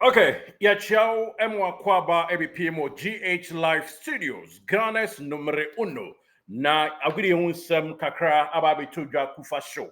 Okay, yeah, ciao, Emwa Kwaba, EBPMO, GH Live Studios, Ghana's numero uno. Na agudi unsem kakra aba bituja kufa show.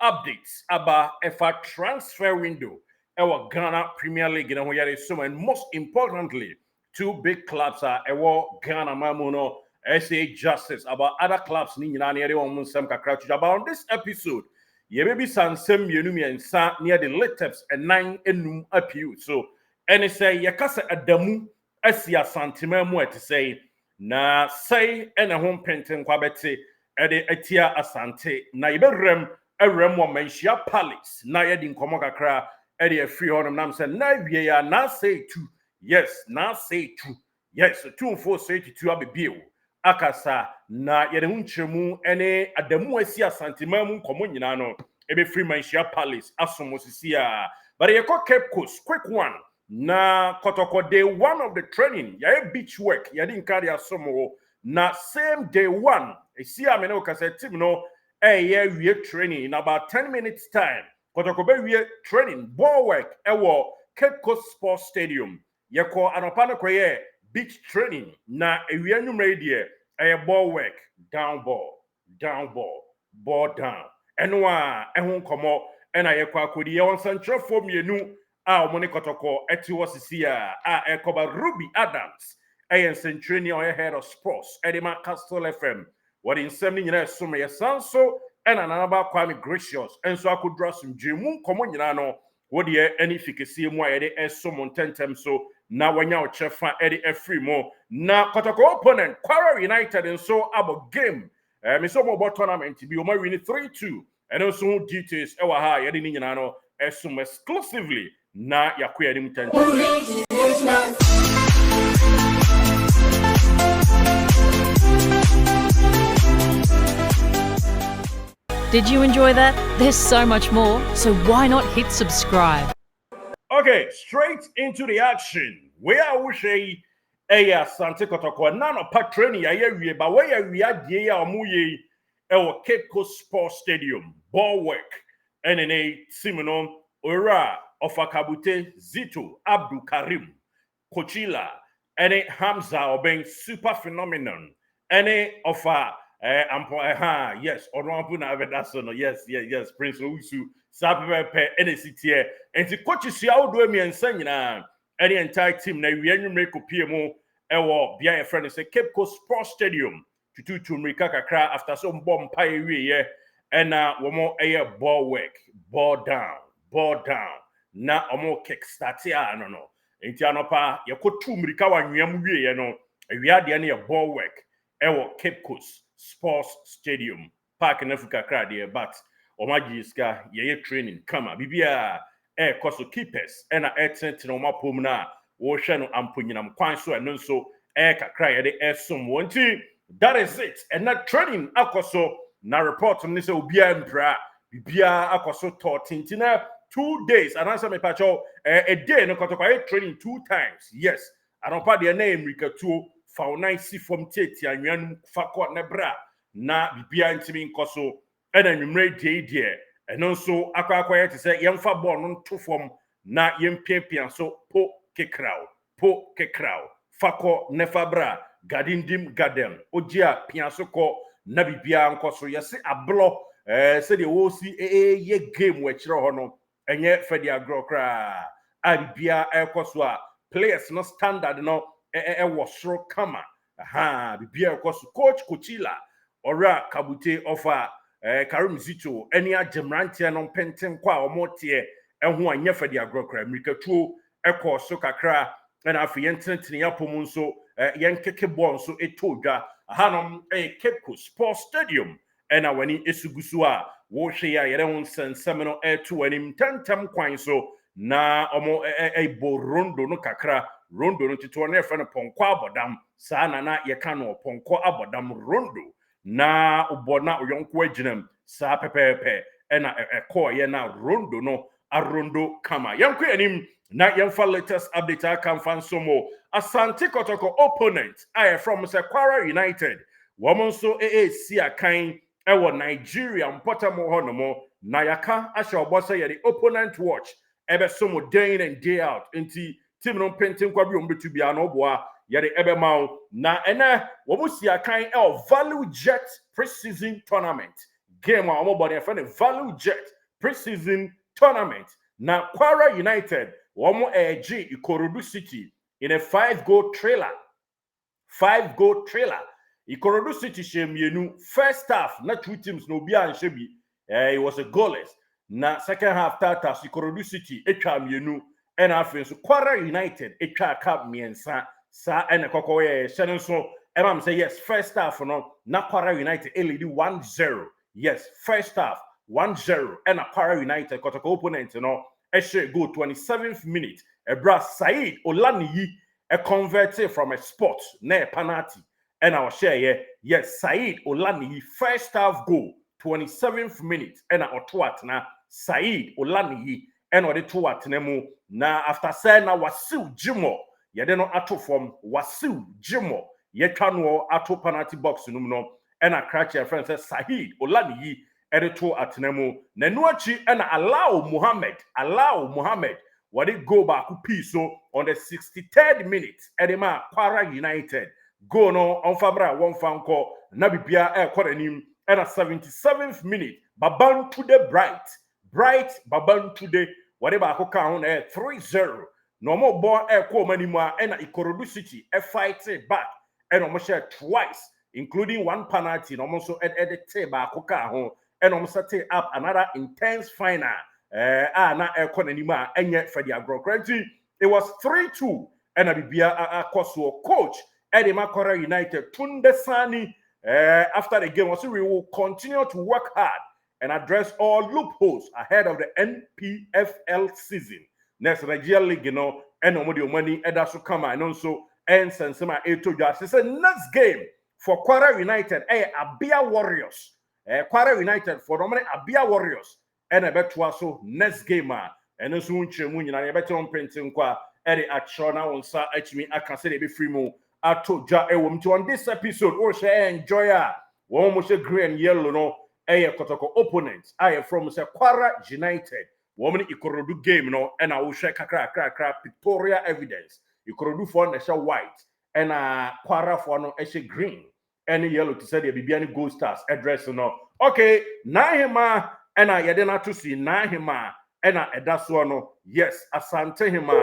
Updates aba efa transfer window. Ewa Ghana Premier League na hoyare so, and most importantly, two big clubs are ewa Ghana Mamuno, SA Justice, about other clubs ni nyina na yare unsem kakra tuja. About on this episode, ye baby sansem yenumi and sa near the latest and nine enum appeal. So and it say yakasa adamu asia santima mu ete say na say and a home painting kwabete ede etia asante na yeberem erem wo manhia palace na yedi nkomo kakra ede afiri honum nam say na wie ya na say two yes na say two yes 2 4 say 2 abebie akasa na yede hunchemu ene adamu asia santima mu nkomo nyina no ebe free manhia palace asomosisia but ye Cape Coast quick one. Na kotoko day one of the training, ya beach work, ya didn't carry a somo. Na same day one, I see a meno cassette, no, we training in about 10 minutes time. Kotoko be training, ball work, Cape Coast Sports Stadium. Ya ko anopana koye beach training, na we radio, ball work, down ball, ball down. Enwa, ehun komo, ena ye kwa kodi ya central form yenu. Moni kotoko eti wasisi ekoba Ruby Adams centrani on head of sports Edema Castle FM what in 70 summer ya sanso and another Kwame Gracious and so I could draw some jimu komo no what ye any fikisi mo ede esomon tentem so na wanya chefa ede free mo na kotoko opponent Kwara United and so about game me so mo tournament bi o ma win 3-2 and also details ewa ha yede ni nyina no esum exclusively na yakuya ni mtente. Did you enjoy that? There's so much more, so why not hit subscribe? Okay, straight into the action. Where I will say, Sante Kotoko, none of patroni, but where we are, dear Muye, our Cape Coast Sports Stadium, ball work, NNA, Simonon, Ora, of Akabute, Zito, Abdul Karim, Kochila, any Hamza obeying super phenomenon, any of yes, Orampuna Avedasono, yes, Prince Usu, Sapepe, NCT, and the coaches here do me and sing any entire team. Now we make a PMO, behind a friend, is a Cape Coast Sports Stadium to Mrika Kakra after some bomb pie, and one more air ball work, ball down. Na omo kick start ya no no enti anopa yakotu mrika wanwam wie no awia de na ball work Cape Coast Sports Stadium park na Africa crowd but omagiska ye training kama bibia koso keepers na etent na omapom na wo hwe no amponyinam kwan so eno nso kakra ye de esom wonti that is it and that training akoso na report ni se obia mpra bibia akoso totintina 2 days and answer me pacho a day no kotokwa training 2 times yes I don't pa de na America 2 fa nice from tete anwan fakọ na bra na bibia ntimi nkoso e na nwumre dey eno nso akwa ye te say yemfa ball no to form na yempiapia so po kekraw fakọ nefa bra gadindim garden ogia piaso ko na bibia nkoso yesi ablo se de wo si ye game we kire ho no enye fedi agro kra abibia ekoso a players no standard no wo soro kama bibia ekoso coach Kochila ora kabute ofa Karim Zito eni agemrantie no penten kwa omotie eho anya fedi agro kra mirikatuo ekoso kakra na afi yententene yapom nso yenkeke ball nso etodwa hanom Cape Coast Sports Stadium ena wani esugusu a wo hwe ya yere ho nsensem no eto anim tantam kwan so na omo ebo rondo no kakra rondo no tito na efe no ponko abodam saa na ye ka no ponko abodam rondo na ubona oyonko aginam saa pepepe ena ekọ ye na rondo no arondo kama yanko anim na yemfa latest update aka fan somo Asante Kotoko opponent from Kwara United woman so si akan ewo Nigeria mpotamo honomo na yaka asha obosa ye the opponent watch ebe so day in and day out nti team no painting kwa bi ombetu bia no boa yede ebe ma na ene wo musi akan Value Jet Preseason Tournament game a omobody e friend Value Jet Preseason Tournament na Kwara United womo G Ikorodu City in a 5-goal trailer. 5-goal trailer. Ikorodu City shemienu first half na two teams no bia anshebi. It was a goalless. Na second half tatas Ikorodu City etwa mienu and afin so Kwara United etwa cup miensa sa ene kokoye shenen so emam say yes first half no na Kwara United lead 1-0. Yes, first half 1-0 and Kwara United kotoko opponent no eshe go 27th minute. Ebra Said Olaniyi converted from a spot na penalty and our share yes Said Olaniyi first half goal 27th minute and our twat na Said Olaniyi and or the twat nemu na after say na Wasiu Jimo yede no ato from Wasiu Jimo ye twa ato penalty box no and a crash your friend says Said Olaniyi editor at nemu na nuachi and allow Muhammad what it go back so on the 63rd minute edema Kwara United go no on Fabra one fan call Nabibia Korenim and a 77th minute Baban to the bright Baban to the whatever I count 3-0 no more ball call anymore and Ikorodu City fight back and almost share twice including one penalty and almost at the table and almost set up another intense final. Na ekonanima enye fedi agro credit. It was 3-2 and Abibia Akoso coach Edema Kwara United Tunde Sani after the game was we will continue to work hard and address all loopholes ahead of the NPFL season. Next Nigeria League, you know, and money edaso kama and also and sensema eto just it's a next game for Kwara United Abia Warriors. Kwara United for normally Abia Warriors. And I bet so next game and so unchemu nyina ye better on printing kwa eri achona onsa achimi aka say be free mo atoja ewom to on this episode or share enjoy one mo share green and yellow no kotoko opponents from say Kwara United woman Ikorodu game no and I will share kakra pictorial evidence Ikorodu for na share white and Kwara for no share green and yellow to say the bibiani gold stars address no okay na hima ena yede na to si na hima ena edaso no yes asante hima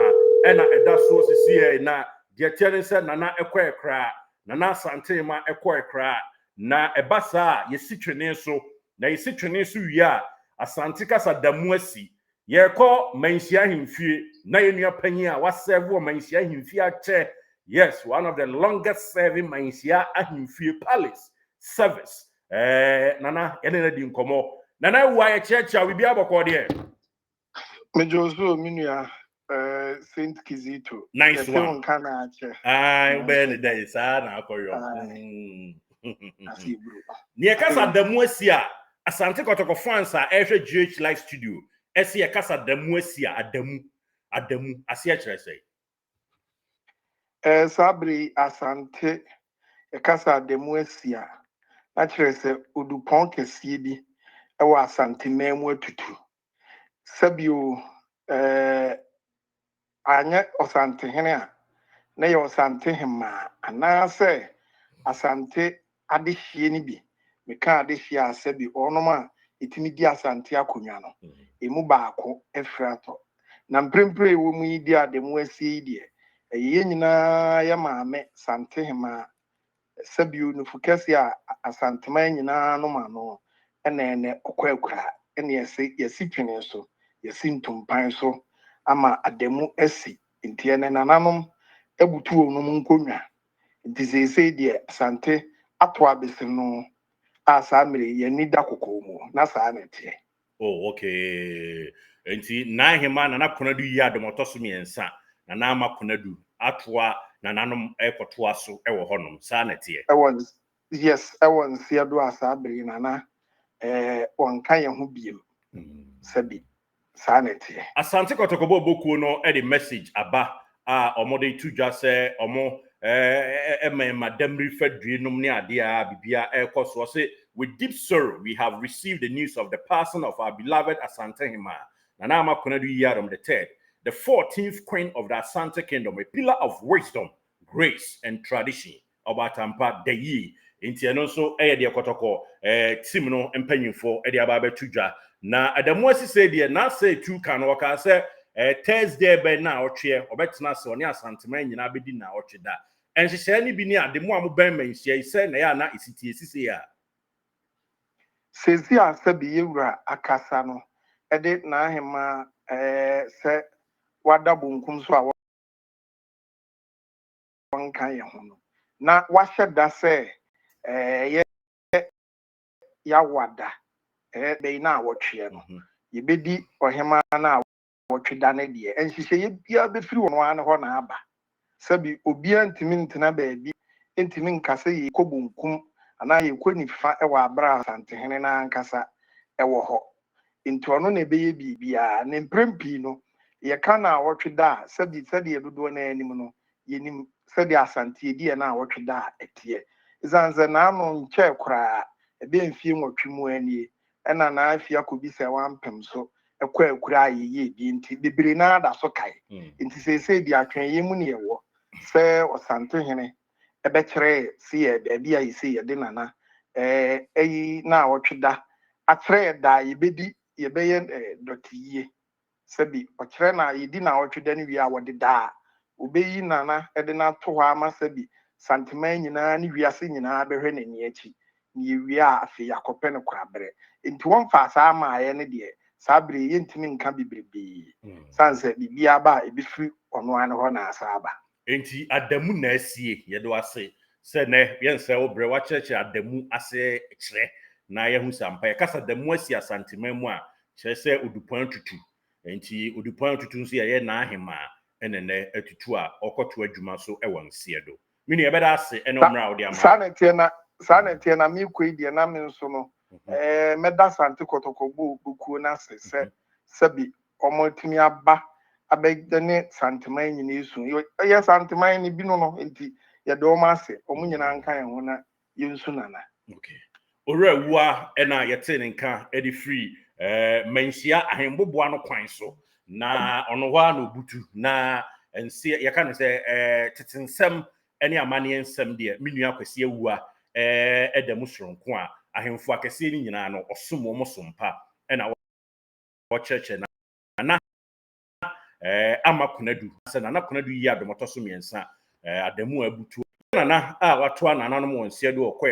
ena edaso sisi na de tiere se nana ekwa nana asante hima ekwa na ebasa yesitwene so na yesitwene so wi asante kasa damu asi yekọ manhia himfie na yenua panyi a waserve o manhia himfie ache yes one of the longest serving manhia ahimfie palace service nana yede na di nkomo Nana why church we be aboko there. Mejoso minua Saint Zito. Nice one. Ben the day na akoyo. Ni kasa damu asia asante kotoko fans a ehwe GH live studio. Esi kasa damu asia adamu asia kire sei. Sabri asante kasa damu asia. Na kire se odupon kesie bi ewa asante memu atutu sabio anya osante hene a na ye osante hema ana se asante adehie ni bi meka adehie asabi onoma etimi di asante akonwa no emu baako efrato na mprempre wo mu yi di ademu asie di ye nyina ya maame sante hema sabio no fukasi a asante man nyina no ma no ene okwakura ene yesi twene so yesi ntumpan so ama ademu asi ntie ne nananom ebutu onum nkonwa ntizese die asante ato abese no asa mere ye nida kokomu na sa na tie Oh okay enti na hema na konadu yi adomoto so miensa na ama konadu atoa na nanom ekotoa so ewo honom sa na tie yes ewon sia do asa bere nana onka ye ho biem sabi sanete asante kotokobo boku no e the message aba omode tuja se omo madam refedri num ne ade a bibia ekoso say with deep sorrow we have received the news of the passing of our beloved Asante Hima Nana Amakunadu Yadom the third, the 14th queen of the Asante Kingdom, a pillar of wisdom, grace, and tradition. Obatampa de yi. Inti ano so de kotoko team no mpanyimfo de aba betudwa. Na adamu asise de na say two kan waka say Thursday be na otwe obetena se oni asantema nyina bedi na otwe da. Enhyehyɛ ni bi ni ademu a mo ban manhyia ise na ya na isitie sise ya. Sezi asabi yewura akasa no ede na ahema se wada bonkum so a wonkan ye ho no na wahye da se ya wada be na awotwe no ye bedi ohema na awotwe da na de enhyehyɛ ye bia be firi wono an ho na aba sabi obia ntimi ntena baabi ntimi nkasa ye kobonkum ana ye konifa ewa abra asantehene na ankasa ewo ho nti ono na ebeye bibia ne mprempi no ye ka na awotwe da sabi ye dodo na anim no yenim sabi asante di na awotwe da etie zanze na ano nche kura ebe mfie nwotwe mu ani ena na afia kobi se wampem so ekwa akura ayeye bi nti bibiri na da so kai nti sese di atwen ye mu ne yewo se osantehene ebe kire si ye baabi a yisi ye de nana eyi na awotweda akire da yebedi yebeye dotiye sabi okire na yedi na awotweda ne wi a wode da obeyi nana ede na to ho ama sabi santima nyina ne wiase nyina behwe nani achi ne wi a afi yakope ne kwabere nti won fa sa ama aye ne de sabre ye ntimi nka bibrebe sanse bibia ba ebifiri ono an ho na asaba Enti adamu na asie yedo ase se ne yense obre wa cheche adamu ase kire na ye hu sampa kasa adamu asie asantema mu a kire se odupan tutu enti odupan tutu nso ye na ahema enene atutu a okoto adwuma so e won sie do mini e beda ase ene omra odi ama sanete na mi kwedi na mi nso no meda sante kotoko buku na se sabi omotimi aba abegane santeman nyina esu ye santeman ni bi no enti ye do ma ase omunyina nka ye ho na ye nsu nana okay ora wua ena yete ne nka edi free manhia ahemboboa no kwan so na ono hwa na obutu na ense ye ka ne se tetensem ene amane ensem de menua kwase awua edam soronko a ahemfo akese ni nyina no osomo mo sompa ena wo cheche na amakunadu se na nakunadu yi adomoto so miensa adamu abutu na watoa nananom wonse de okwa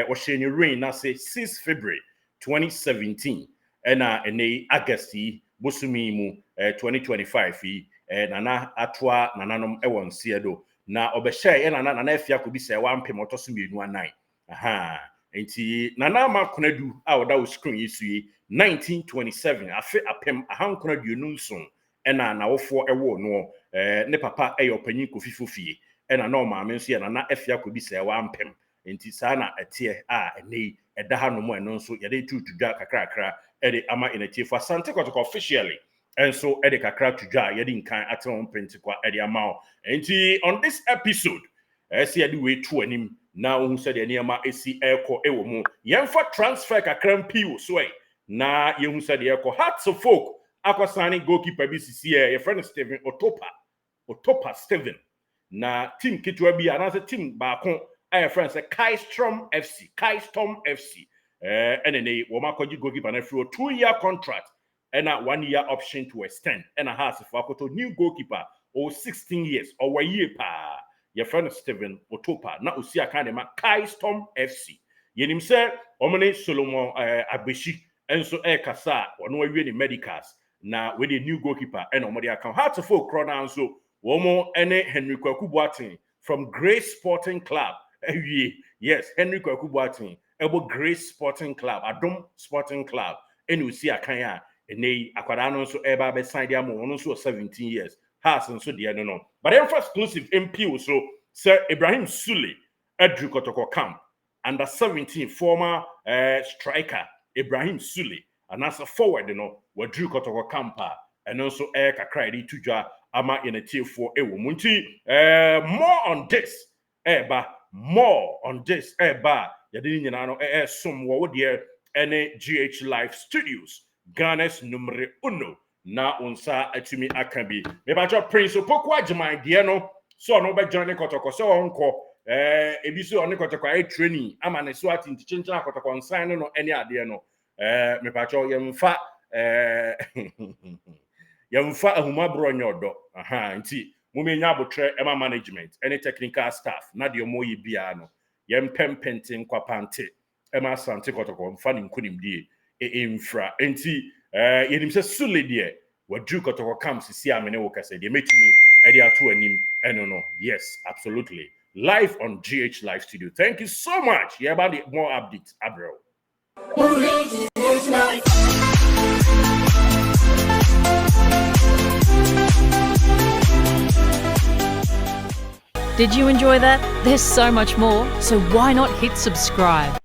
wo hye ni rain na say 6 February 2017 ena ene August yi bosumi mu 2025 yi nana atoa nananom wonse do na obehye nana afia ko bi se wampem otoso mienu anan aha enti nana amakunadu a oda wo screen yi su yi 1927 afe apem ahankunadu nunson ena na wofo ewo no ne papa eyopanyin kofifo fie ena na o maame nso ye na afia ko bi se wampem enti saa na etie a ene eda ha no mo eno nso ye de tutudwa kakrakra ede ama enetie for Asante Kotoko officially enso ede kakra tudwa ye de nkan aten print kwa ede ama enti on this episode esi ede we tu anim na ohun se de niam esi eko ewo mu yemfa transfer kakra mpi so na yehun se de eko hearts of folk akwasani goalkeeper BCC your friend Steven Otopa Steven na team kitwa bi anase team ba kon your friend say Kaistorm FC enene wo makoji goalkeeper na free 2-year contract and a 1-year option to extend and a has for akoto new goalkeeper or 16 years or a year pa your friend Steven Otopa na osi akande ma Kaistorm FC yenim say omene Solomon Abeshi enso kasa ono awie ni medicals na with the new goalkeeper and omodi account how to folk crown so womo ene Henry Kwaku Boateng from Grace Sporting Club yes Henry Kwaku Boateng ebo Grace Sporting Club Adom Sporting Club ene osi akan a ene akwada no so eba be sign dia mo ono so 17 years has nso de no but then for exclusive MP so Sir Ibrahim Sule Edru Kotoko camp under 17 former striker Ibrahim Sule and as a forward wadru Kotoko campa and also kakra di tudwa ama in a tier 4 ewo munti more on this yadini nyina no som wo de ene GH Live Studios Ghana's numero uno na unsa atumi akabi me ba jo Prince Opoku Ajiman de no so no be join kotoko so onko ebi so on kotoko ai training ama ne so ati ntichincha kotoko nsan no ene ade no me ba jo yemfa yemfa ahuma bro nyodo aha nti mumenya abotre ema management any technical staff na de omoyi bia no yempempentin kwapante ema asante kotoko mfa ni nkunimdie infra enti yenim se solidie wadu kotoko camp sisi amene wo kase de metumi e de ato anim eno no yes absolutely live on GH Live Studio. Thank you so much. Yeah, about the more updates abro. Did you enjoy that? There's so much more, so why not hit subscribe?